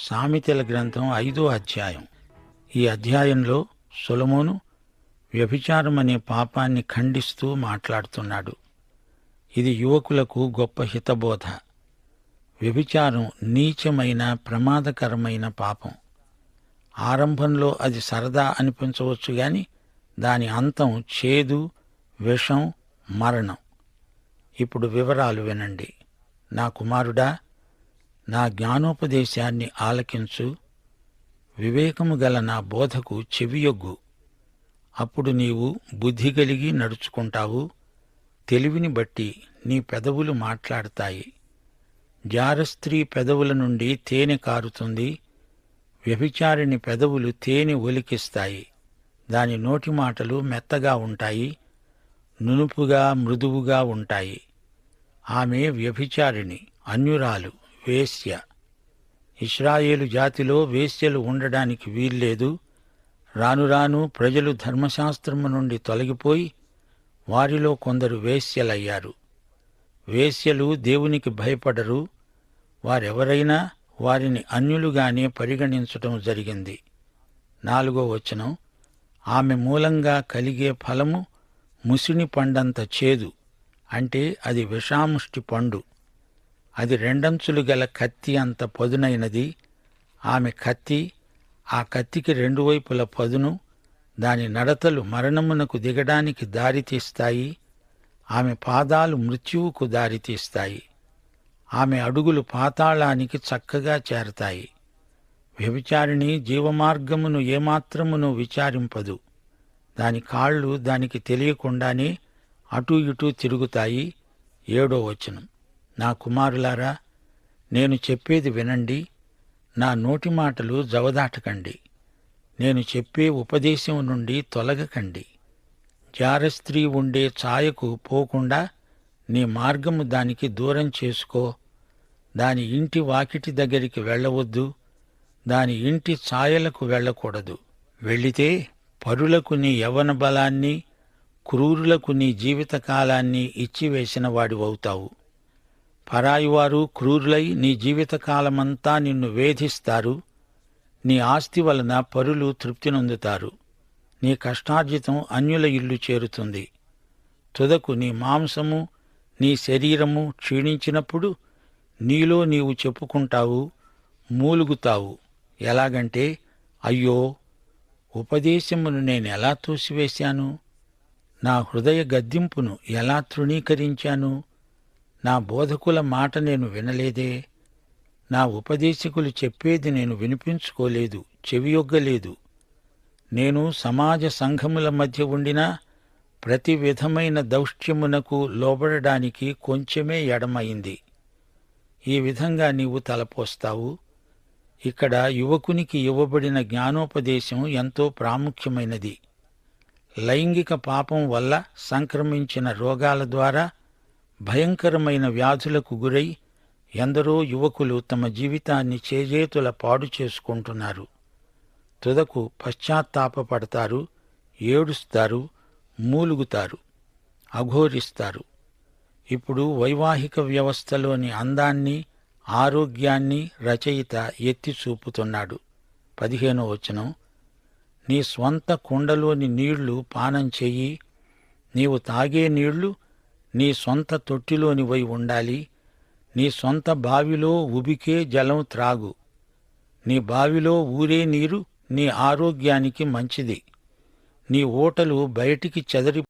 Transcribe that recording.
సామెతల గ్రంథం 5వ అధ్యాయం. ఈ అధ్యాయంలో సొలొమోను వ్యభిచారమనే పాపాన్ని ఖండిస్తూ మాట్లాడుతున్నాడు. ఇది యువకులకు గొప్ప హితబోధ. వ్యభిచారం నీచమైన ప్రమాదకరమైన పాపం. ఆరంభంలో అది సరదా అనిపించవచ్చు గాని దాని అంతం చేదు, విషం, మరణం. ఇప్పుడు వివరాలు వినండి. నా కుమారుడా, నా జ్ఞానోపదేశాన్ని ఆలకించు, వివేకము గల నా బోధకు చెవియొగ్గు. అప్పుడు నీవు బుద్ధి కలిగి నడుచుకుంటావు. తెలివిని బట్టి నీ పెదవులు మాట్లాడతాయి. జారస్త్రీ పెదవుల నుండి తేనె కారుతుంది. వ్యభిచారిణి పెదవులు తేనె ఒలికిస్తాయి. దాని నోటి మాటలు మెత్తగా ఉంటాయి, నునుపుగా మృదువుగా ఉంటాయి. ఆమె వ్యభిచారిణి, అన్యురాలు, వేశ్య. ఇశ్రాయేలు జాతిలో వేశ్యలు ఉండడానికి వీల్లేదు. రాను రాను ప్రజలు ధర్మశాస్త్రము నుండి తొలగిపోయి వారిలో కొందరు వేశ్యలయ్యారు. వేశ్యలు దేవునికి భయపడరు. వారెవరైనా వారిని అన్యులుగానే పరిగణించటం జరిగింది. 4వ వచనం. ఆమె మూలంగా కలిగే ఫలము ముసిని పండంత చేదు, అంటే అది విషాముష్టి పండు. అది రెండంచులు గల కత్తి అంత పదునైనది. ఆమె కత్తి, ఆ కత్తికి రెండు వైపుల పదును. దాని నడతలు మరణమునకు దిగడానికి దారితీస్తాయి. ఆమె పాదాలు మృత్యువుకు దారితీస్తాయి. ఆమె అడుగులు పాతాళానికి చక్కగా చేరతాయి. వ్యభిచారిణి జీవమార్గమును ఏమాత్రమును విచారింపదు. దాని కాళ్ళు దానికి తెలియకుండానే అటూ ఇటూ తిరుగుతాయి. 7వ వచనం. నా కుమారులారా, నేను చెప్పేది వినండి. నా నోటి మాటలు జవదాటకండి. నేను చెప్పే ఉపదేశం నుండి తొలగకండి. జారస్త్రీ ఉండే ఛాయకు పోకుండా నీ మార్గము దానికి దూరం చేసుకో. దాని ఇంటి వాకిటి దగ్గరికి వెళ్ళవద్దు. దాని ఇంటి ఛాయలకు వెళ్ళకూడదు. వెళ్ళితే పరులకు నీ యవ్వన బలాన్ని, క్రూరులకు నీ జీవితకాలాన్ని ఇచ్చివేసిన వాడివవుతావు. పరాయివారు క్రూరులై నీ జీవితకాలమంతా నిన్ను వేధిస్తారు. నీ ఆస్తి వలన పరులు తృప్తి నొందుతారు. నీ కష్టార్జితం అన్యుల ఇల్లు చేరుతుంది. తుదకు నీ మాంసము, నీ శరీరము క్షీణించినప్పుడు నీలో నీవు చెప్పుకుంటావు, మూలుగుతావు. ఎలాగంటే, అయ్యో, ఉపదేశమును నేనెలా తోసివేశాను? నా హృదయ గద్దింపును ఎలా తృణీకరించాను? నా బోధకుల మాట నేను వినలేదే. నా ఉపదేశకులు చెప్పేది నేను వినిపించుకోలేదు, చెవియొగ్గలేదు. నేను సమాజ సంఘముల మధ్య ఉండినా ప్రతి విధమైన దౌష్ట్యమునకు లోబడడానికి కొంచెమే ఎడమైంది. ఈ విధంగా నీవు తలపోస్తావు. ఇక్కడ యువకునికి ఇవ్వబడిన జ్ఞానోపదేశం ఎంతో ప్రాముఖ్యమైనది. లైంగిక పాపం వల్ల సంక్రమించిన రోగాల ద్వారా భయంకరమైన వ్యాధులకు గురై ఎందరో యువకులు తమ జీవితాన్ని చేజేతుల పాడు చేసుకుంటున్నారు. తుదకు పశ్చాత్తాపపడతారు, ఏడుస్తారు, మూలుగుతారు, అఘోరిస్తారు. ఇప్పుడు వైవాహిక వ్యవస్థలోని అందాన్ని, ఆరోగ్యాన్ని రచయిత ఎత్తి చూపుతున్నాడు. 15వ వచనం. నీ స్వంత కుండలోని నీళ్లు పానం చెయ్యి. నీవు తాగే నీళ్లు నీ సొంత తొట్టిలోనివై ఉండాలి. నీ సొంత బావిలో ఉబికే జలం త్రాగు. నీ బావిలో ఊరే నీరు నీ ఆరోగ్యానికి మంచిది. నీ ఊటలు బయటికి చెదరి